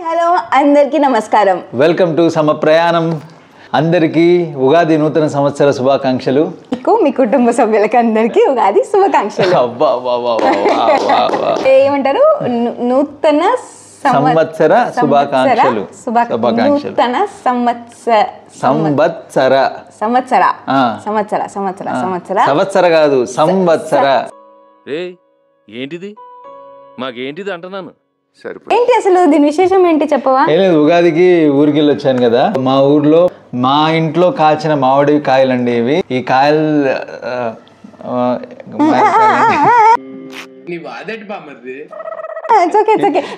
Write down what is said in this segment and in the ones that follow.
Hello అందరికీ నమస్కారం. Welcome to సమ ప్రయాణం. అందరికీ ఉగాది నూతన సంవత్సర శుభాకాంక్షలు. మీ కుటుంబ సభ్యులకి అందరికీ ఉగాది శుభాకాంక్షలు. ఏమంటారు? నూతన సంవత్సర శుభాకాంక్షలు. నూతన సంవత్సర కాదు సంవత్సర. ఏంటిది మాకేంటిది అంటున్నాను. ఏంటి అసలు దీని విశేషం ఏంటి చెప్పవా? ఏం లేదు, ఉగాదికి ఊరికి వెళ్ళి వచ్చాను కదా. మా ఊర్లో మా ఇంట్లో కాచిన మామిడి కాయలండి ఇవి. ఈ కాయలు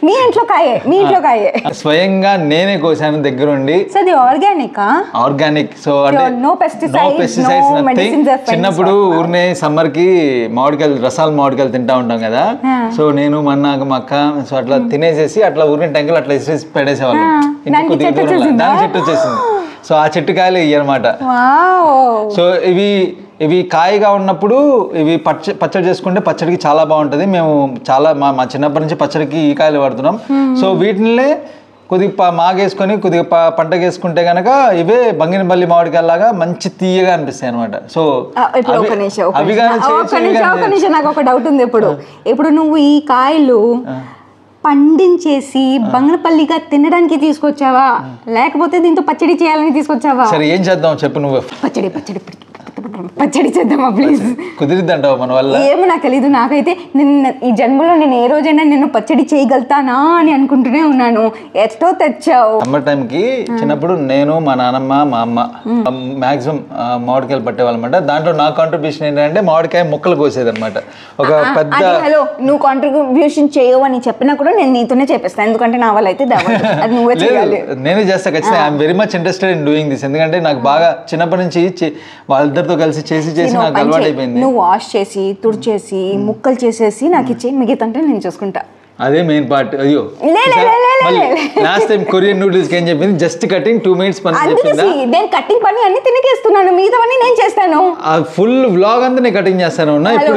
మీ ఇంట్లో కాయే స్వయంగా నేనే కోసాను దగ్గరుండి. ఆర్గానిక్. సో అంటే నో పెస్టిసైడ్స్. చిన్నప్పుడు ఊరినే సమ్మర్ కి రసాల మామిడికాయలు తింటా ఉంటాం కదా. సో నేను మా అక్క సో అట్లా తినేసేసి అట్లా ఊరిని టెంకలు అట్లా వేసేసి పెడేసేవాళ్ళం. దాని చెట్టు వచ్చేసింది. సో ఆ చెట్టు కాయలు ఇవి అనమాట. సో ఇవి కాయగా ఉన్నప్పుడు ఇవి పచ్చడి చేసుకుంటే పచ్చడికి చాలా బాగుంటుంది. మేము చాలా మా చిన్నప్పటి నుంచి పచ్చడికి ఈ కాయలు వాడుతున్నాం. సో వీటిని కొద్దిగా మాగేసుకొని కొద్దిగా పంటకు వేసుకుంటే కనుక ఇవే బంగినపల్లి మామిడికాయలాగా మంచి తీయగా అనిపిస్తాయి అనమాట. సో నాకు ఒక డౌట్ ఉంది. ఇప్పుడు నువ్వు ఈ కాయలు పండించేసి బంగనపల్లిగా తినడానికి తీసుకొచ్చావా, లేకపోతే దీంతో పచ్చడి చేయాలని తీసుకొచ్చావా? సరే ఏం చేద్దాం చెప్పు నువ్వు. పచ్చడి చేద్దామా ప్లీజ్? కుదిరిద్దంటావు మన వల్ల? ఏమో నాకు తెలీదు. నాకైతే ఈ జన్మలో నేను ఏ రోజైనా నేను పచ్చడి చేయగలుగుతానా అని అనుకుంటూనే ఉన్నాను. ఎట్టో తెచ్చావు. సమ్మర్ టైంకి చిన్నప్పుడు నేను మా నాన్నమ్మ మా అమ్మ మాక్సిమం మామిడికాయలు పట్టేవాళ్ళమాట. దాంట్లో నా కాంట్రిబ్యూషన్ ఏంటంటే మామిడికాయ ముక్కలు కోసేది అనమాట. ఒక పెద్ద హలో నువ్వు కాంట్రిబ్యూషన్ చేయవు అని చెప్పినా కూడా నేను నీతోనే చేపిస్తాను. ఎందుకంటే నా వల్ల అయితే అది నువ్వే చేయాలి. నేనే చేస్తా ఖచ్చితంగా. I'm very much interested in doing this. ఎందుకంటే నాకు బాగా చిన్నప్పటి నుంచి వాళ్ళిద్దరితో కలిసి చేసి నాకు అలవాటు అయిపోయింది. నువ్వు వాష్ చేసి తుడిచేసి ముక్కలు చేసేసి నాకు ఇచ్చే, మిగతా అంటే నేను చూసుకుంటా. అదే మెయిన్ పార్ట్. అయ్యో లాస్ట్ టైం కొరియన్ నూడిల్స్ ఏం చెప్పింది, జస్ట్ కటింగ్ 2 minutes పని చెప్పిందా? నేను కటింగ్ పని అన్ని తినకేస్తున్నాను, మిగతావన్నీ నేను చేస్తాను. ఫుల్ వ్లాగ్ అంతా నేను కటింగ్ చేస్తాను.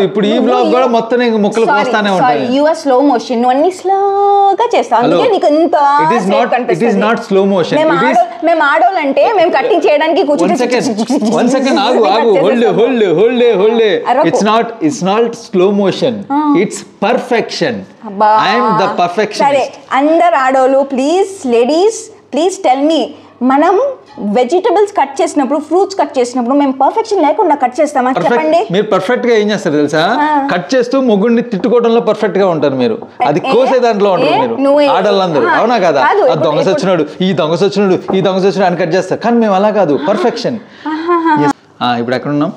ఇప్పుడు ఈ వ్లాగ్ కూడా మొత్తం నేను ముక్కలు కోస్తానే ఉంటాను. యు ఆర్ స్లో మోషన్, నువ్వు అన్ని స్లోగా చేస్తావు. అందుకే నీకు ఇంత it is not slow motion. మేము ఆడోళ్ళంటే మేము కటింగ్ చేయడానికి వన్ సెకండ్ ఆగు hold. It's not slow motion, it's perfection. సరే అందరు ఆడోళ్ళు please, ladies please tell me, మనం వెజిటబుల్స్ కట్ చేసినప్పుడు, ఫ్రూట్స్ కట్ చేసినప్పుడు మేము పర్ఫెక్షన్ లేకుండా కట్ చేస్తామా? చెప్పండి. మీరు పర్ఫెక్ట్ గా ఏం చేస్తారు తెలుసా? కట్ చేస్తూ ముగ్గురిని తిట్టుకోవడంలో పర్ఫెక్ట్ గా ఉంటారు మీరు. అది కోసే దాంట్లో ఉంటారు మీరు ఆడవాళ్ళందరూ. అవునా కదా? ఆ దొంగ సచ్చినాడు, ఈ దొంగ సచ్చినాడు అని కట్ చేస్తారు. కానీ మేము అలా కాదు, పర్ఫెక్షన్. ఇప్పుడు ఎక్కడ ఉన్నాం?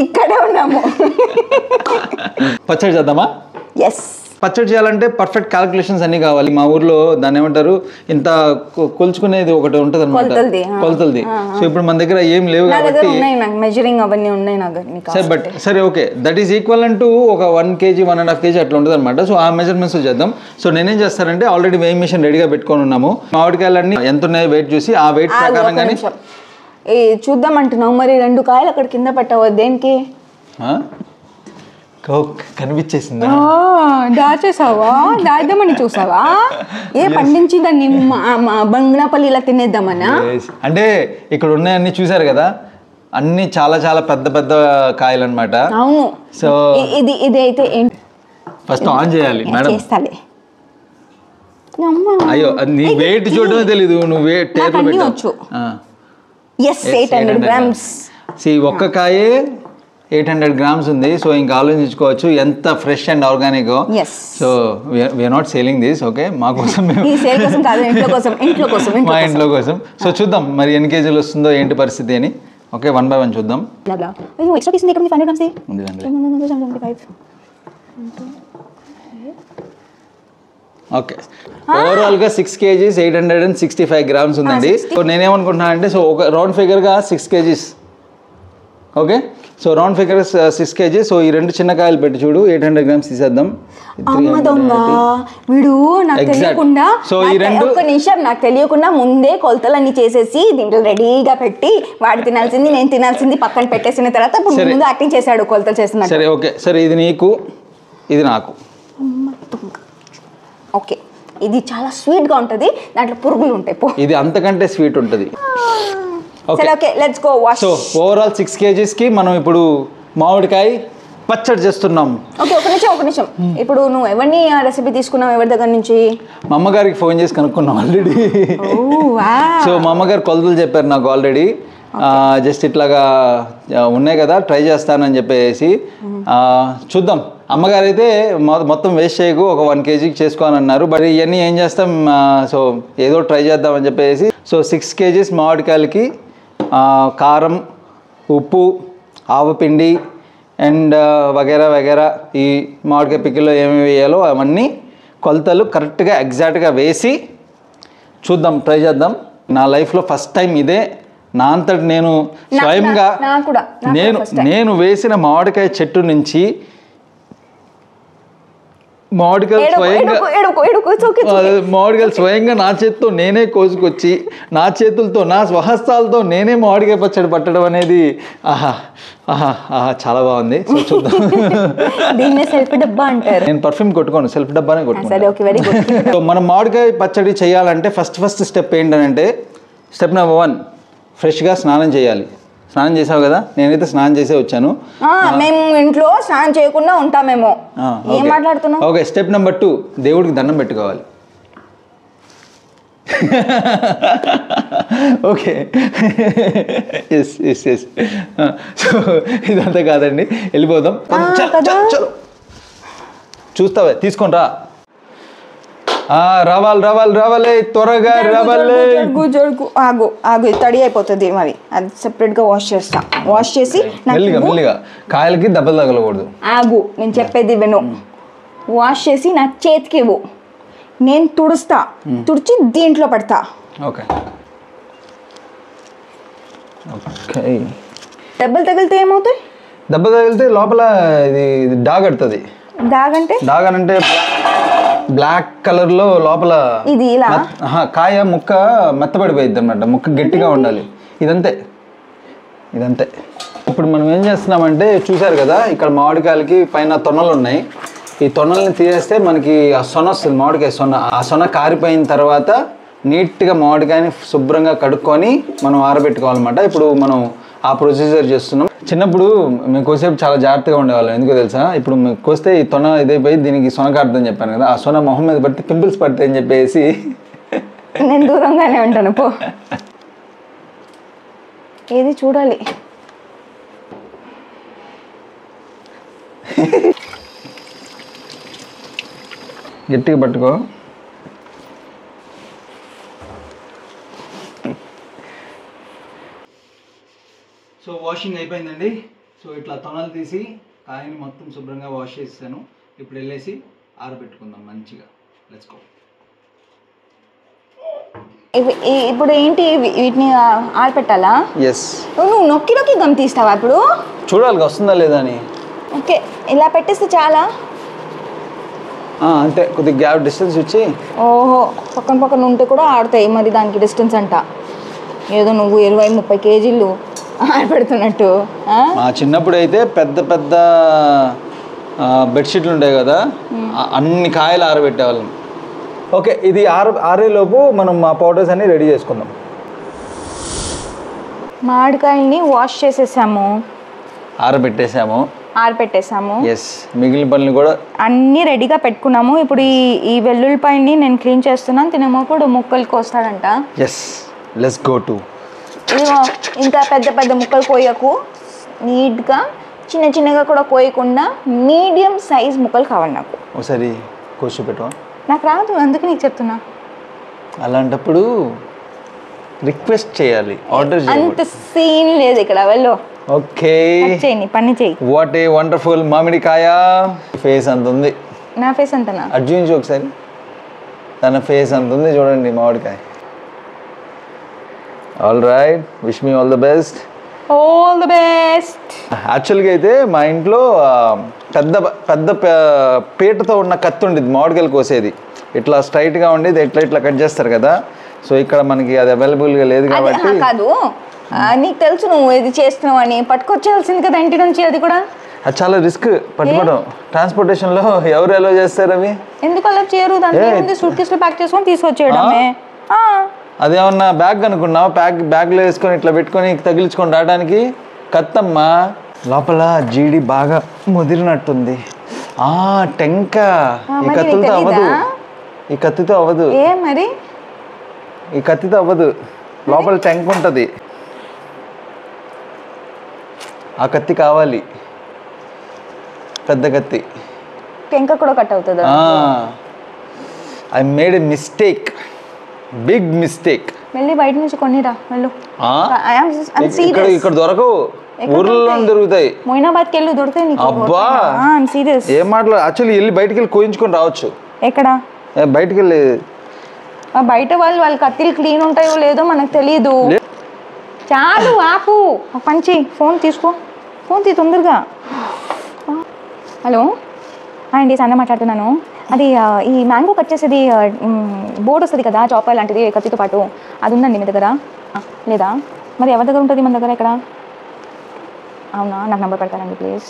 ఇక్కడే ఉన్నాము. పచ్చడి చేద్దామా? ఎస్. పచ్చడి చేయాలంటే పర్ఫెక్ట్ క్యాలిక్యులేషన్స్ అన్ని కావాలి. మా ఊర్లో దాన్ని ఏమంటారు, ఇంత కొలుచుకునేది ఒకటి ఉంటుంది అనమాట, కొలతలది. సో ఇప్పుడు మన దగ్గర ఏం లేవు కాబట్టి సరే okay, that is equal to ఒక 1 kg 1.5 kg అట్లా ఉంటుంది అనమాట. సో ఆ మెజర్మెంట్స్ చేద్దాం. సో నేనేం చేస్తానంటే ఆల్రెడీ వెయింగ్ మిషన్ రెడీగా పెట్టుకొని ఉన్నాము. మామిడికాయలన్నీ ఎంత ఉన్నాయో వెయిట్ చూసి ఆ వెయిట్ ప్రకారంగానే చూద్దాం అంటున్నావు. మరి 2 కాయలు అక్కడ కింద పెట్టావు, దేనికి? కనిపించేసిందా? దాచేసావా? దాద్దామని చూసావా? పండించి దాన్ని బంగ్లాపల్లి ఇలా తినేద్దామన్నా? అంటే ఇక్కడ ఉన్నాయన్నీ చూసారు కదా, అన్ని చాలా చాలా పెద్ద పెద్ద కాయలు అనమాట. అవును. సో ఇది అయితే ఏంటి, ఫస్ట్ ఆన్ చేయాలి మేడం. అయ్యో నీ వెయిట్ చూడడమే తెలీదు, నువ్వు వెయిట్ టేబుల్ పెట్టు. 800 grams. ఒక్క కాయే 800 grams ఉంది. సో ఇంకా ఆలోచించుకోవచ్చు ఎంత fresh and organic. So we're not selling this, okay, మా కోసం, మా ఇంట్లో కోసం. సో చూద్దాం మరి ఎన్ని కేజీలు వస్తుందో ఏంటి పరిస్థితి అని. ఓకే, 1 by 1 చూద్దాం. ఓకే, ఓవరాల్ గా 6 kgs 865 grams ఉందండి. సో నేనేమనుకుంటున్నా అంటే, సో ఒక రౌండ్ ఫిగర్ గా 6 kgs. Okay, so round figure 6 kg. So ఈ 2 చిన్న కాయలు పెట్టి చూడు, 800 grams తీసేద్దాం. వీడు నాకు తెలియకుండా, ఒక్క నిమిషం, నాకు తెలియకుండా ముందే కొలతలన్నీ చేసేసి దీంట్లో రెడీగా పెట్టి వాడు తినాల్సింది నేను తినాల్సింది పక్కన పెట్టేసిన తర్వాత ముందు యాక్టింగ్ చేశాడు కొలతలు చేస్తున్నా. సరే ఓకే, సరే ఇది నీకు ఇది నాకు. ఓకే, ఇది చాలా స్వీట్గా ఉంటుంది, దాంట్లో పురుగులు ఉంటాయి. ఇది అంతకంటే స్వీట్ ఉంటుంది. Okay let's go wash. So overall 6 kgsకి మనం ఇప్పుడు మామిడికాయ పచ్చడి చేస్తున్నాం. ఓకే ఒక నిమిషం. ఇప్పుడు నువ్వు ఎవరిని ఆ రెసిపీ తీసుకున్నావు, ఎవరి దగ్గర నుంచి? మా అమ్మగారికి ఫోన్ చేసి కనుక్కున్నాం ఆల్రెడీ. సో మా అమ్మగారు కొలతలు చెప్పారు నాకు ఆల్రెడీ. జస్ట్ ఇట్లాగా ఉన్నాయి కదా, ట్రై చేస్తానని చెప్పేసి చూద్దాం. అమ్మగారు అయితే మొత్తం వేస్ట్ చేయకు, ఒక 1 kgకి చేసుకోని అన్నారు. బట్ ఇవన్నీ ఏం చేస్తాం, సో ఏదో ట్రై చేద్దామని చెప్పేసి. సో 6 kgs మామిడికాయలకి కారం, ఉప్పు, ఆవపిండి అండ్ వగేరా వగేరా ఈ మామిడికాయ పికిల్లో ఏమేమి వేయాలో అవన్నీ కొలతలు కరెక్ట్గా ఎగ్జాక్ట్గా వేసి చూద్దాం, ట్రై చేద్దాం. నా లైఫ్లో ఫస్ట్ టైం ఇదే. నా అంతటి నేను స్వయంగా నేను వేసిన మామిడికాయ చెట్టు నుంచి మామిడికాయలు స్వయంగా నా చేతితో నేనే కోసుకొచ్చి నా చేతులతో నా స్వహస్తాలతో నేనే మామిడికాయ పచ్చడి పట్టడం అనేది ఆహా ఆహా ఆహా చాలా బాగుంది. సో చూద్దాం. సెల్ఫ్ డబ్బా అంటారు. నేను పర్ఫ్యూమ్ కొట్టుకోను, సెల్ఫ్ డబ్బానే కొట్టుకోను. సో మనం మామిడికాయ పచ్చడి చేయాలంటే ఫస్ట్ స్టెప్ ఏంటంటే, స్టెప్ నెంబర్ 1 ఫ్రెష్గా స్నానం చేయాలి. స్నానం చేసావు కదా, నేనైతే స్నానం చేసే వచ్చాను. మేము ఇంట్లో స్నానం చేయకుండా ఉంటామేమో. ఏం మాట్లాడుతున్నావు? ఓకే స్టెప్ నెంబర్ 2 దేవుడికి దండం పెట్టుకోవాలి. Okay yes yes yes. So ఇదంతా కాదండి, వెళ్ళిపోదాం. చూస్తావే, తీసుకొని రా. రావాలి త్వరగా రావాలి. ఆగు తడి అయిపోతుంది మరి, అది సెపరేట్గా వాష్ చేస్తా. వాష్ చేసి మెల్లిగా కాయలకి దెబ్బలు తగలకూడదు. ఆగు, నేను చెప్పేది విను. వాష్ చేసి నా చేతికి ఇవ్వు, నేను తుడిచి దీంట్లో పడతా. ఓకే దెబ్బలు తగిలితే ఏమవుతాయి? దెబ్బ తగిలితే లోపల ఇది డాగ్ అడుతుంది. డాగ్ అంటే బ్లాక్ కలర్ లో లోపల ఇది కాయ ముక్క మెత్తబడిపోయింది అనమాట. ముక్క గట్టిగా ఉండాలి. ఇదంతే. ఇప్పుడు మనం ఏం చేస్తున్నామంటే, చూసారు కదా ఇక్కడ మామిడికాయలకి పైన తొనలు ఉన్నాయి. ఈ తొనల్ని తీసేస్తే మనకి ఆ సొన వస్తుంది, మామిడికాయ సొన. ఆ సొన కారిపోయిన తర్వాత నీట్గా మామిడికాయని శుభ్రంగా కడుక్కొని మనం ఆరబెట్టుకోవాలన్నమాట. ఇప్పుడు మనం ఆ ప్రొసీజర్ చేస్తున్నాం. చిన్నప్పుడు మేము కోసేపు చాలా జాగ్రత్తగా ఉండేవాళ్ళం. ఎందుకో తెలుసా, ఇప్పుడు మేము కోస్తే ఈ తొన ఇదైపోయి దీనికి సొన కారుతుందని చెప్పాను కదా, ఆ సొన మొహం మీద పడితే పింపుల్స్ పడతాయి అని చెప్పేసి నేను దూరంగానే ఉంటాను. పో, ఏది చూడాలి. గట్టిగా పట్టుకో. సో వాషింగ్ అయిపోయిందండి. సో ఇట్లా తొనలు తీసి కాయని మొత్తం శుభ్రంగా వాష్ చేసాను. ఇప్పుడు వెళ్ళేసి ఆరబెట్టుకుందాం మంచిగా. Let's go. ఇప్పుడు ఏంటి, వీటిని ఆరబెట్టాలా? ఎస్. నువ్వు నొక్కి గమ్ తీస్తావా? ఇప్పుడు చూడాలి వస్తుందా లేదా అని. ఓకే, ఇలా పెట్టేస్తే చాలా. అంతే, కొద్దిగా గ్యాప్ డిస్టెన్స్ ఇచ్చి. ఓహో, పక్కన ఉంటే కూడా ఆడతాయి మరి, దానికి డిస్టెన్స్ అంట. ఏదో నువ్వు 20-30 kgs ఆరబెడుతున్నట్టు. మా చిన్నప్పుడు అయితే పెద్ద బెడ్షీట్లు ఉంటాయి కదా, అన్ని కాయలు ఆరబెట్టేవాళ్ళం. ఓకే, ఇది ఆరేలోపు మనం మా పౌడర్స్ అన్ని రెడీ చేసుకుందాం. మామిడికాయల్ని వాష్ చేసేసాము, ఆరబెట్టేసాము. ఎస్, మిగిలిన పనులు కూడా అన్నీ రెడీగా పెట్టుకున్నాము. ఇప్పుడు ఈ వెల్లుల్లిపాయని నేను క్లీన్ చేస్తున్నాను. తినేమప్పుడు ముక్కలు కోస్తాడంట. Yes, let's go to. ఇదిగో, ఇంకా పెద్ద ముక్కలు కోయకు, నీట్గా చిన్నగా కూడా కోయకుండా మీడియం సైజ్ ముక్కలు కావాలి నాకు. ఒకసారి కోసి పెట్టు. నాకు రాదు, అందుకే నీకు చెప్తున్నా. అలాంటప్పుడు రిక్వెస్ట్ చేయాలి, ఆర్డర్ చేయాలి. అంత సీన్ లేదు ఇక్కడ. వెళ్ళు. ఓకే, పని చేయి. వాట్ ఏ వండర్ఫుల్ మామిడికాయ. ఫేస్ అంత ఉంది. నా ఫేస్ అంతనా? అర్జున్ ఒకసారి తన ఫేస్ అంత ఉంది చూడండి మామిడికాయ. All right, wish me all the best. యాక్చువల్గా అయితే మా ఇంట్లో పెద్ద పీటతో ఉన్న కత్తి ఉండేది మామిడికాయలు కోసేది. ఇట్లా స్ట్రైట్గా ఉండేది, ఇట్లా కట్ చేస్తారు కదా. సో ఇక్కడ మనకి అది అవైలబుల్గా లేదు కాబట్టి. కాదు, నీకు తెలుసు నువ్వు ఇది చేస్తున్నావు అని, పట్టుకొచ్చేయాల్సింది కదా ఇంటి నుంచి. అది కూడా అది చాలా రిస్క్ పట్టుకోవడం. ట్రాన్స్పోర్టేషన్ లో ఎవరు ఎలా చేస్తారు అవి? ఎందుకు అలా చేయరు? దాన్ని సూట్ కేసులో ప్యాక్ చేసుకొని తీసుకొచ్చేయడమే. అదేమన్నా బ్యాగ్ అనుకున్నావు? బ్యాగ్లో వేసుకొని ఇట్లా పెట్టుకొని తగిలించుకొని రావడానికి. కత్తమ్మా లోపల జీడి బాగా ముదిరినట్టుంది. టెంక ఈ కత్తులతో అవ్వదు. ఈ కత్తితో అవ్వదు. మరి ఈ కత్తితో అవ్వదు. లోపల టెంక ఉంటుంది. ఆ కత్తి కావాలి, పెద్ద కత్తి. టెంక కూడా కట్ అవుతుందా? I made a mistake, big mistake. వెళ్ళి బయట నుంచి కొనిరా వెళ్ళు. ఇక్కడ దొరకవు, ఊర్లో దొరుకుతాయి. మొయినాబాద్కి వెళ్ళి దొరుకుతాయి నీకు. అబ్బా సీరియస్ ఏం మాటలు. యాక్చువల్లీ వెళ్ళి బయటికి వెళ్ళి కోయించుకొని రావచ్చు. ఎక్కడ బయటికి వెళ్ళి? బయట వాళ్ళ కత్తిలు క్లీన్ ఉంటాయో లేదో మనకు తెలియదు. చాలు ఆపు. పంచి ఫోన్ తీసుకో, ఫోన్ తీ తొందరగా. హలో అండి, సంధ్య మాట్లాడుతున్నాను. అది ఈ మ్యాంగో కట్ చేసేది బోర్డు వస్తుంది కదా, చాపర్ లాంటిది కత్తితో పాటు, అది ఉందండి మీ దగ్గర లేదా? మరి ఎవరి దగ్గర ఉంటుంది? మన దగ్గర ఎక్కడ? అవునా, నాకు నెంబర్ పెడతారండి ప్లీజ్.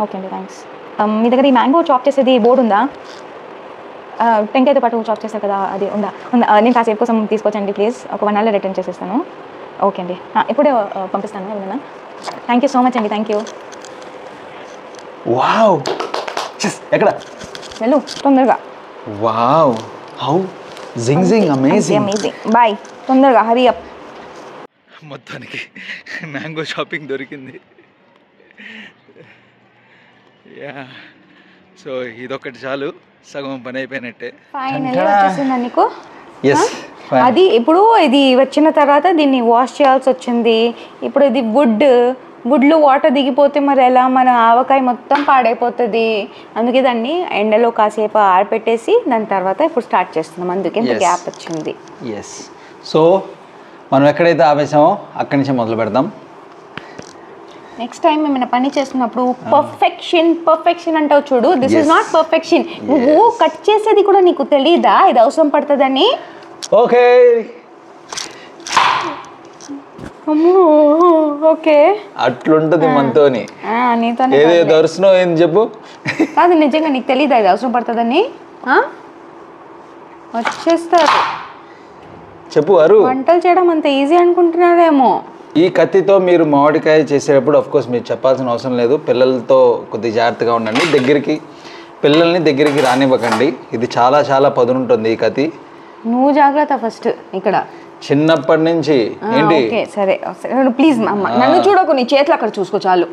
ఓకే అండి, థ్యాంక్స్. మీ దగ్గర ఈ మ్యాంగో చాప్ చేసేది బోర్డు ఉందా? టెంకాయతో పాటు చాప్ చేస్తారు కదా, అది ఉందా? నేను కాసేపు కోసం తీసుకొచ్చండి ప్లీజ్. ఒక 1 hourలో రిటర్న్ చేసేస్తాను. ఓకే అండి, ఇప్పుడే పంపిస్తాను ఏమన్నా. థ్యాంక్ యూ సో మచ్ అండి. Thank you. వావ్, ఎక్కడ? వెళ్ళు తొందరగా. వావ్, హౌ జింగ్ అమేజింగ్. బాయ్, తొందరగా హరీ అప్. మొత్తానికి మ్యాంగో షాపింగ్ దొరికింది. యా, సో ఇదొకటి చాలు, సగం పని అయిపోయినట్టే. ఫైనల్లీ వచ్చేసిందా నీకు? అది ఇప్పుడు ఇది వచ్చిన తర్వాత దీన్ని వాష్ చేయాల్సి వచ్చింది. ఇప్పుడు ఇది వుడ్లో వాటర్ దిగిపోతే మరి ఎలా? మన ఆవకాయ మొత్తం పాడైపోతుంది. అందుకే దాన్ని ఎండలో కాసేపు ఆరపెట్టేసి దాని తర్వాత ఇప్పుడు స్టార్ట్ చేస్తున్నాం. అందుకే ఇంత గ్యాప్ వచ్చింది. ఎస్, సో మనం ఎక్కడైతే ఆపేసామో అక్కడి నుంచి మొదలు పెడదాం. నెక్స్ట్ టైం ఏమైనా పని చేస్తున్నప్పుడు పర్ఫెక్షన్ అంటావు చూడు. This is not perfection. నువ్వు కట్ చేసేది కూడా నీకు తెలీదా ఇది అవసరం పడుతుందని? ఓకే ఓకే, అట్లుంటది మనతోని. ఏదో దర్శనం ఏంది చెప్పు. కాదు, నిజంగా నీకు తెలీదా ఇది అవసరం పడుతుందని? వచ్చేస్తారు చెప్పు. అరు వంటలు చేయడం అంత ఈజీ అనుకుంటున్నాడేమో. ఈ కత్తితో మీరు మామిడికాయ చేసేటప్పుడు ఆఫ్కోర్స్ మీరు చెప్పాల్సిన అవసరం లేదు. పిల్లలతో కొద్దిగా జాగ్రత్తగా ఉండండి. పిల్లల్ని దగ్గరికి రానివ్వకండి. ఇది చాలా చాలా పదునుంటుంది ఈ కత్తి. నువ్వు జాగ్రత్త ఫస్ట్. ఇక్కడ చిన్నప్పటి నుంచి ఏంటి? సరే ప్లీజ్ నన్ను చూడకు, నీ చేతులు అక్కడ చూసుకో చాలు.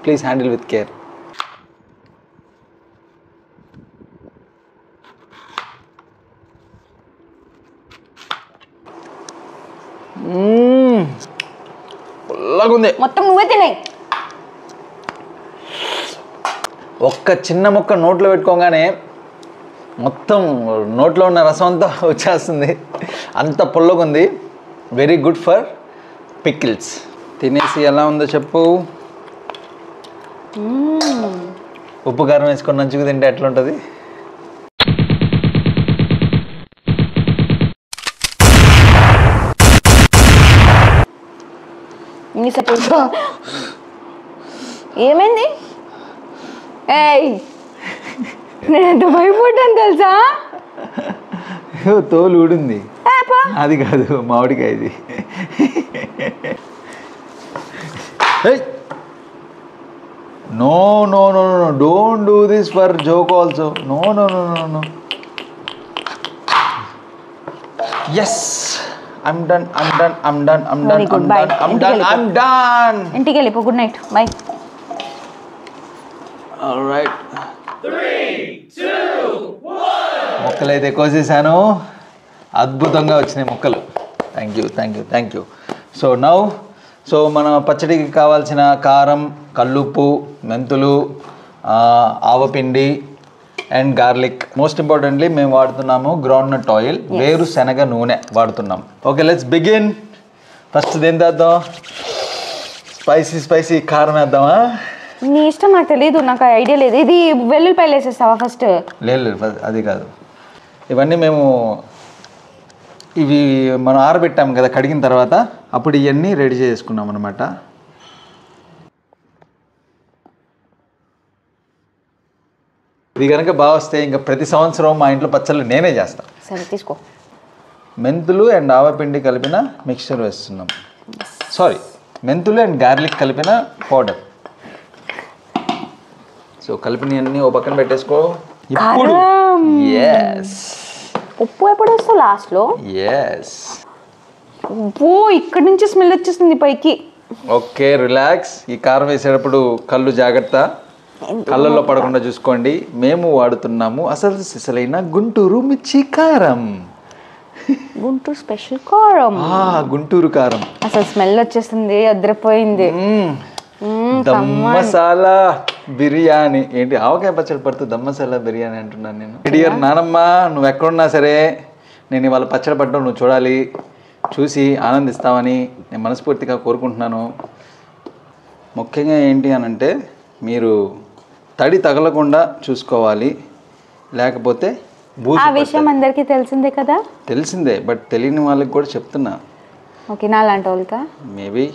Please handle with care. పుల్లగుంది. మొత్తం నువ్వే తినే. ఒక్క చిన్న ముక్క నోట్లో పెట్టుకోగానే మొత్తం నోట్లో ఉన్న రసం అంతా వచ్చేస్తుంది. అంత పుల్లగుంది. Very good for pickles. తినేసి ఎలా ఉందో చెప్పు. ఉప్పు కారం వేసుకొని నంచుకు తింటే ఎట్లుంటుంది? ఏమైంది? నేను భయపడ్డాను తెలుసా. తోలు ఊడింది. అది కాదు, మామిడికాయ ఇది. No no no no, don't do this for joke also. No no no no no. Yes, I'm done. ఇంటికి వెళ్ళిపో. Good night, bye. ఆల్రైట్, 3, 2, 1. మొక్కలైతే కోసేసాను. అద్భుతంగా వచ్చినాయి మొక్కలు. Thank you. సో మన పచ్చడికి కావాల్సిన కారం, కల్లుప్పు, మెంతులు, ఆవపిండి అండ్ గార్లిక్. మోస్ట్ ఇంపార్టెంట్లీ మేము వాడుతున్నాము గ్రౌండ్నట్ ఆయిల్, వేరుశనగ నూనె వాడుతున్నాం. Okay, let's begin. ఫస్ట్ దేని వేద్దాం? స్పైసీ కారం వేద్దామా? నీ ఇష్టం, నాకు తెలీదు, నాకు ఐడియా లేదు. ఇది వెల్లుల్లిపాయలు వేసేస్తావా ఫస్ట్? లేదు, అది కాదు. ఇవన్నీ మేము ఇవి మనం ఆరబెట్టాము కదా కడిగిన తర్వాత, అప్పుడు ఇవన్నీ రెడీ చేసుకున్నాం అనమాట. ఇది కనుక బాగా వస్తే ఇంకా ప్రతి సంవత్సరం మా ఇంట్లో పచ్చళ్ళు నేనే చేస్తాను. సరే తీసుకో. మెంతులు అండ్ ఆవపిండి కలిపిన మిక్చర్ వేస్తున్నాం. సారీ, మెంతులు అండ్ గార్లిక్ కలిపిన పౌడర్. సో కలిపినవన్నీ ఓ పక్కన పెట్టేసుకో. ఇప్పుడు ఉప్పు ఎప్పుడు వేస్తావు లాస్ట్లో? ఉప్పు ఇక్కడ నుంచి స్మెల్ వచ్చేస్తుంది పైకి. Okay, relax. ఈ కారం వేసేటప్పుడు కళ్ళు జాగ్రత్త, కళ్ళల్లో పడకుండా చూసుకోండి. మేము వాడుతున్నాము అసలైన గుంటూరు మిర్చి కారం. గుంటూరు స్పెషల్ కారం. గుంటూరు కారం. అసలు స్మెల్ వచ్చేస్తుంది, అద్దరిపోయింది. దమ్ మసాలా బిర్యానీ. ఏంటి ఆవకాయ పచ్చడి పడుతూ దమ్ మసాలా బిర్యానీ అంటున్నాను నేను. డియర్ నానమ్మ, నువ్వు ఎక్కడున్నా సరే నేను ఇవాళ పచ్చడి పడ్డం నువ్వు చూడాలి, చూసి ఆనందిస్తావని నేను మనస్ఫూర్తిగా కోరుకుంటున్నాను. ముఖ్యంగా ఏంటి అనంటే మీరు తడి తగలకుండా చూసుకోవాలి, లేకపోతే ఆ విషయం అందరికీ తెలిసిందే కదా. తెలిసిందే, బట్ తెలియని వాళ్ళకి కూడా చెప్తున్నా. ఓకే, నా లాంటి వాళ్ళకా మేబీ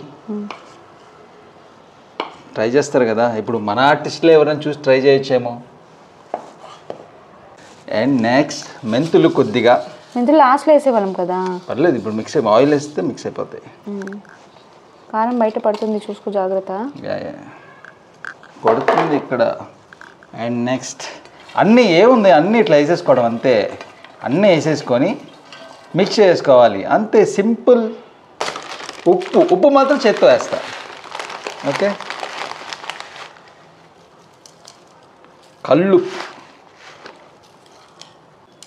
ట్రై చేస్తారు కదా. ఇప్పుడు మన ఆర్టిస్టులు ఎవరైనా చూసి ట్రై చేయొచ్చేమో. అండ్ నెక్స్ట్ మెంతులు కొద్దిగా. మెంతులు లాస్ట్లో వేసేవాళ్ళం కదా. పర్లేదు, ఇప్పుడు మిక్స్ అయ్యి ఆయిల్ వేస్తే మిక్స్ అయిపోతాయి. కారం బయట పడుతుంది, చూసుకో జాగ్రత్త. పడుతుంది ఇక్కడ. అండ్ నెక్స్ట్ అన్నీ ఏముంది, అన్నీ ఇట్లా వేసేసుకోవడం అంతే. అన్నీ వేసేసుకొని మిక్స్ చేసుకోవాలి అంతే, సింపుల్. ఉప్పు మాత్రం చేత్తో వేస్తా. ఓకే,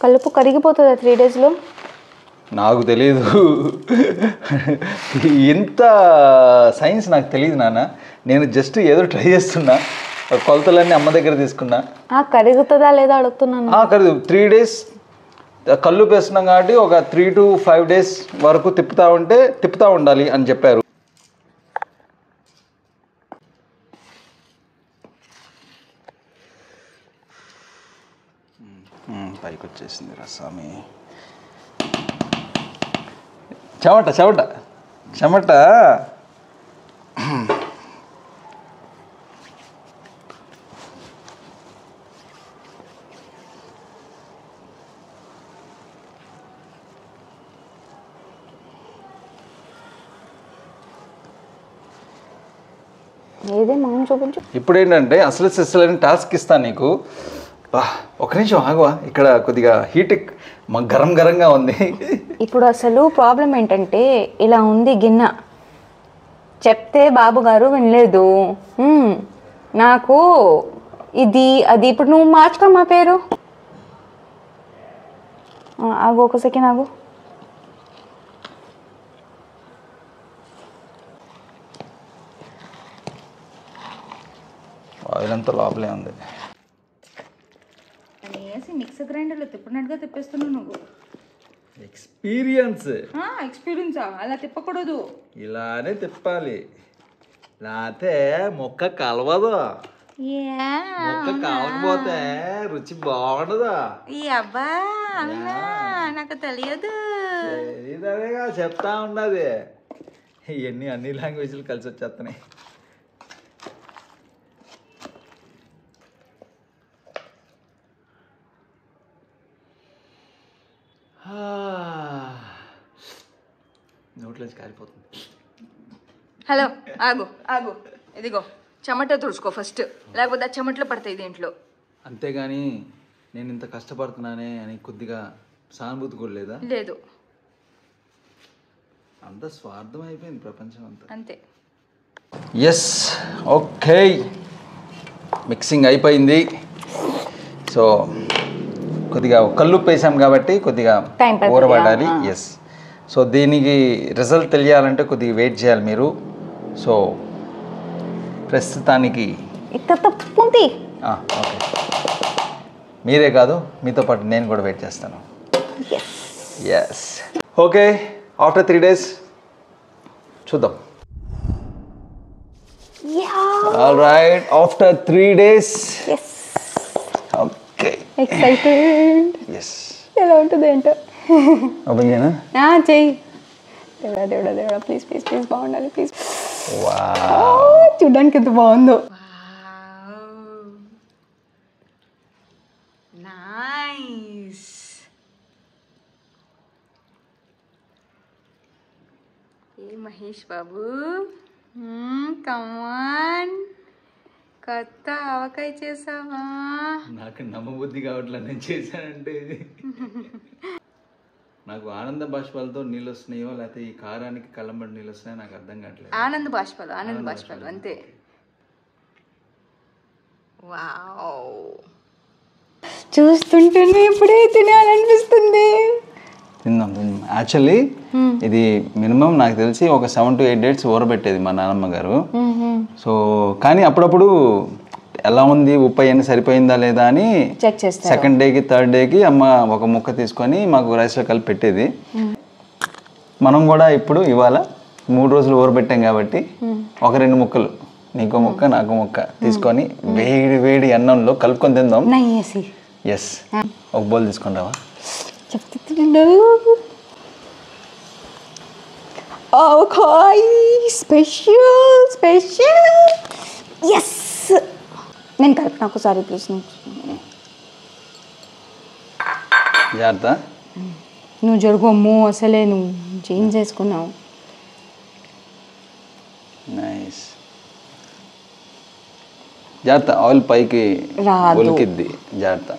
కలుపు కరిగిపోతుందా 3 daysలో? నాకు తెలీదు, ఇంత సైన్స్ నాకు తెలియదు నాన్న. నేను జస్ట్ ఏదో ట్రై చేస్తున్నా, కొలతలన్నీ అమ్మ దగ్గర తీసుకున్నా. కరుగుతుందా లేదా అడుగుతున్నాను. కరుగు 3 days కళ్ళు వేస్తున్నాం కాబట్టి ఒక 3 to 5 days వరకు తిప్పుతూ ఉండాలి అని చెప్పారు. పైకి వచ్చేసింది రసామి. చెమట చెమట చెమట. ఏదే మనం చూపించు. ఇప్పుడు ఏంటంటే అసలు సిస్టర్ని టాస్క్ ఇస్తాను నీకు. ఒక నిమిషం ఆగువా, ఇక్కడ కొద్దిగా హీట్ గరం గరంగా ఉంది. ఇప్పుడు అసలు ప్రాబ్లం ఏంటంటే ఇలా ఉంది గిన్నె, చెప్తే బాబు గారు వినలేదు. నాకు ఇది అది ఇప్పుడు నువ్వు మార్చుకో మా పేరు. ఆగు ఒక సెకండ్ ఆగు. ఆయిల్ అంతా లోపలే ఉంది. మిక్సర్ గ్రైండర్లో తిప్పినట్టుగా తిప్పేస్తున్నావు నువ్వు. ఎక్స్పీరియన్స్. అలా తిప్పకూడదు, ఇలానే తిప్పాలి, లేకపోతే మొక్క కలవదు. మొక్క కావకపోతే రుచి బాగుండదు. అబ్బా నాకు తెలియదు, తెలియదనేగా చెప్తా ఉన్నది. ఇవన్నీ అన్ని లాంగ్వేజ్లు కలిసి వచ్చేస్తున్నాయి. నోట్లోంచి కాలిపోతుంది. హలో ఆగు ఆగు, ఇదిగో చెమట తుడుచుకో ఫస్ట్, లేకపోతే ఆ చెమటలో పడతాయి దీంట్లో. అంతేగాని నేను ఇంత కష్టపడుతున్నానే అని కొద్దిగా సానుభూతి కూడా లేదా? లేదు, అంత స్వార్థం అయిపోయింది ప్రపంచం అంతా. అంతే. ఎస్, ఓకే, మిక్సింగ్ అయిపోయింది. సో కొద్దిగా కల్లుప్పు వేసాం కాబట్టి కొద్దిగా ఊరబడాలి. ఎస్, సో దీనికి రిజల్ట్ తెలియాలంటే కొద్దిగా వెయిట్ చేయాలి మీరు. సో ప్రస్తుతానికి ఓకే, మీరే కాదు మీతో పాటు నేను కూడా వెయిట్ చేస్తాను. ఎస్, ఓకే, ఆఫ్టర్ 3 days చూద్దాం. All right, after 3 days. Okay, excited. Yes, ఎలా ఉంటుంది ఏంటో. ఓపెన్ చేయనా? చెయ్యి. దేవుడా దేవుడా దేవుడా ప్లీజ్ ప్లీజ్ ప్లీజ్ బాగుండాలి ప్లీజ్. వావ్, చూడ్డానికి ఎంత బాగుందో. నైస్. ఏ మహేష్ బాబు, కమాన్, కొత్త ఆవకాయ చేసావా? నాకు నమ్మబుద్ధి కావట్లేదు నేను చేశానంటే. నాకు ఆనంద బాష్పాలతో నీళ్ళు వస్తున్నాయో లేకపోతే ఈ కారానికి కళ్ళంబడి నీళ్ళు వస్తున్నాయో నాకు అర్థం కావట్లేదు. ఆనంద బాష్పాలు అంతే. వావ్, చూస్తుంటేనే ఇప్పుడే తినాలనిపిస్తుంది. తిందాం. యాక్చువల్లీ ఇది మినిమం నాకు తెలిసి ఒక 7 to 8 days ఊరబెట్టేది మా నాన్నమ్మ గారు. సో కానీ అప్పుడప్పుడు ఎలా ఉంది, ఉప్పు అయ్యని సరిపోయిందా లేదా అని చెక్ చేస్తాను. సెకండ్ డేకి థర్డ్ డేకి అమ్మ ఒక ముక్క తీసుకొని మాకు రైస్లో కలిపి పెట్టేది. మనం కూడా ఇప్పుడు ఇవాళ 3 రోజులు ఊరబెట్టాం కాబట్టి ఒక 2 ముక్కలు, నీకో ముక్క నాకు ముక్క తీసుకొని వేడి వేడి అన్నంలో కలుపుకొని తిందాం. ఎస్, ఒక బౌల్ తీసుకొని రావా? స్పెషల్. ఎస్, నేను కలుపుతా ఒకసారి ప్లీజ్. జాగ్రత్త. నువ్వు జరుగమ్ము, అసలే నువ్వు చేంజ్ చేసుకున్నావు. నైస్. జాగ్రత్త, ఆయిల్ పైకి ఒలికిద్ది, జాగ్రత్త.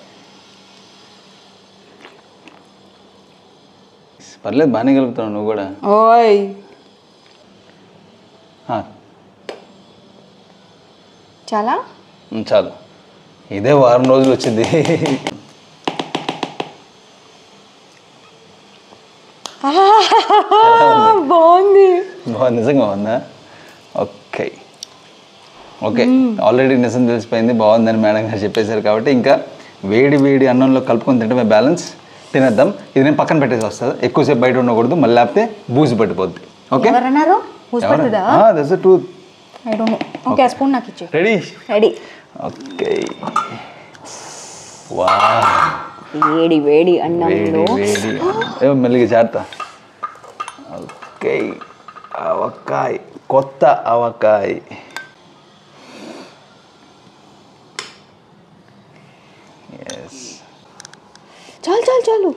పర్లేదు, బాగానే కలుపుతున్నావు నువ్వు కూడా. ఓయ్ చాలా చాలు, ఇదే వారం రోజులు వచ్చింది. బాగుంది. నిజంగా బాగుందా? ఓకే ఓకే, ఆల్రెడీ నిజం తెలిసిపోయింది బాగుందని మేడం గారు చెప్పేశారు కాబట్టి ఇంకా వేడి వేడి అన్నంలో కలుపుకొని తింటే బ్యాలెన్స్ తినేద్దాం. ఇది నేను పక్కన పెట్టేసి వస్తుంది, ఎక్కువసేపు బయట ఉండకూడదు, మళ్ళీ లేకపోతే బూజు పట్టిపోద్ది. Okay, that's the truth. Okay, spoon నాకు ఇచ్చే. Ready ready. ఓకే. వావ్, వేడి వేడి అన్నంలో వేడి ఏమో మెల్లిగా చేస్తా. ఓకే, ఆవకాయ, కొత్త ఆవకాయ. ఎస్, చాలు చాలు చాలు.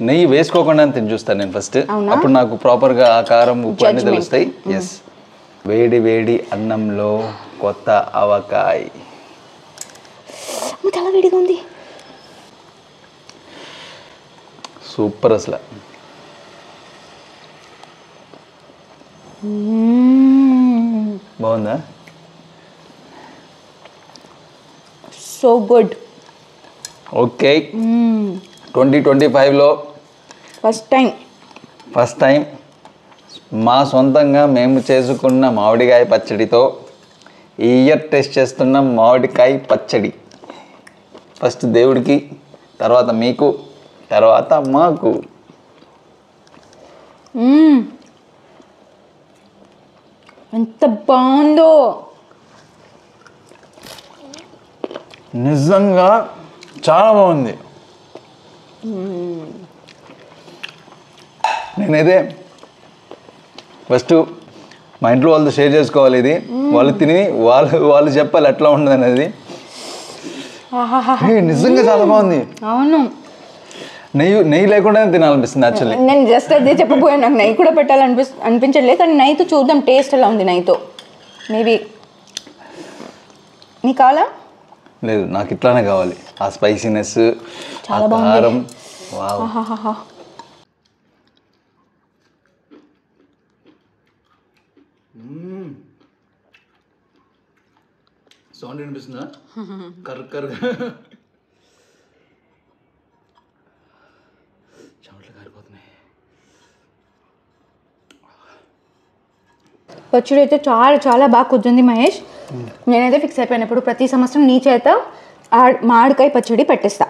నెయ్యి వేసుకోకుండా తిని చూస్తాను నేను ఫస్ట్, అప్పుడు నాకు ప్రాపర్గా ఆ కారం ఉప్పు అన్నీ తెలుస్తాయి. ఎస్, వేడి వేడి అన్నంలో కొత్త ఆవకాయ. చాలా వేడిగా ఉంది. సూపర్ అసలు. బాగుందా? So good. ఓకే, 2025లో ఫస్ట్ టైం మా సొంతంగా మేము చేసుకున్న మామిడికాయ పచ్చడితో ఈ ఇయర్ టేస్ట్ చేస్తున్న మామిడికాయ పచ్చడి. ఫస్ట్ దేవుడికి, తర్వాత మీకు, తర్వాత మాకు. ఎంత బాగుందో నిజంగా, చాలా బాగుంది. నేనైతే ఫస్ట్ మా ఇంట్లో వాళ్ళతో షేర్ చేసుకోవాలి, ఇది వాళ్ళు తిని వాళ్ళు చెప్పాలి ఎట్లా ఉండదు అనేది. నిజంగా చాలా బాగుంది. అవును, నెయ్యి లేకుండానే తినాలనిపిస్తుంది యాక్చువల్లీ. నేను జస్ట్ అదే చెప్పబోయాను, నాకు నెయ్యి కూడా అనిపించట్లేదు, కానీ నెయ్యితో చూద్దాం టేస్ట్ ఎలా ఉంది. నెయ్యితో మేబీ నీకు కావాలా? లేదు, నాకు ఇట్లానే కావాలి. ఆ స్పైసీనెస్, చాలా కారం. సౌండ్ వినిపిస్తుందా? కర్ర చెమటలు కారిపోతున్నాయి. పచ్చడి అయితే చాలా చాలా బాగా కుదిరింది మహేష్. నేనైతే ఫిక్స్ అయిపోయాను, ఇప్పుడు ప్రతి సంవత్సరం నీ చేత మామిడికాయ పచ్చడి పెట్టిస్తా.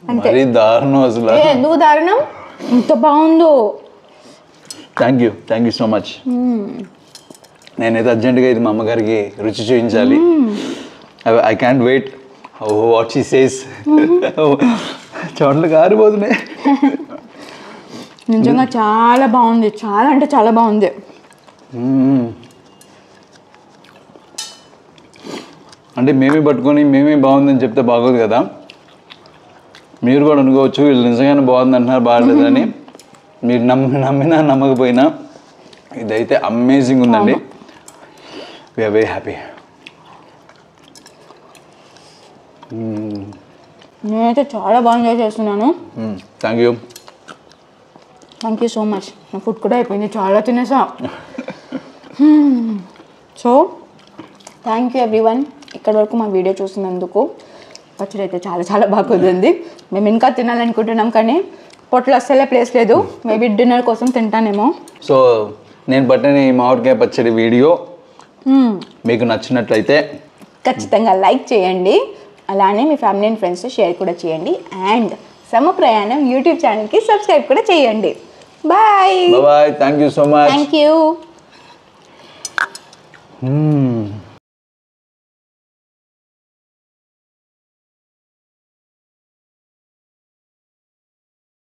అంతే. దారుణం అసలు. ఎందుకు దారుణం? ఎంత బాగుందో. Thank you so much. నేనైతే అర్జెంటుగా ఇది మా అమ్మగారికి రుచి చూపించాలి. I can't wait. Oh what she says చోట్ల కారిపోతున్నాయి. నిజంగా చాలా బాగుంది, చాలా అంటే చాలా బాగుంది. అంటే మేమే పట్టుకొని మేమే బాగుందని చెప్తే బాగోదు కదా, మీరు కూడా అనుకోవచ్చు వీళ్ళు నిజంగానే బాగుంది అంటున్నారు బాగాలేదని. మీరు నమ్మినా నమ్మకపోయినా ఇదైతే అమేజింగ్ ఉందండి. We are very happy. నేనైతే చాలా బాగా ఎంజాయ్ చేస్తున్నాను. Thank you so much. నా ఫుడ్ కూడా అయిపోయింది, చాలా తినేసా. సో థ్యాంక్ యూ ఎవ్రీవన్, ఇక్కడ వరకు మా వీడియో చూసినందుకు. పచ్చడి అయితే చాలా చాలా బాగా కుదిరింది. మేము ఇంకా తినాలనుకుంటున్నాం కానీ పొట్టలో అస్సలే ప్లేస్ లేదు. మేబీ డిన్నర్ కోసం తింటానేమో. సో నేను పట్టిన ఈ మామిడికాయ పచ్చడి వీడియో మీకు నచ్చినట్లయితే ఖచ్చితంగా లైక్ చేయండి, అలానే మీ ఫ్యామిలీ అండ్ ఫ్రెండ్స్తో షేర్ కూడా చేయండి. అండ్ సమప్రయాణం యూట్యూబ్ ఛానల్కి సబ్స్క్రైబ్ కూడా చేయండి. Bye bye. Thank you so much. Thank you.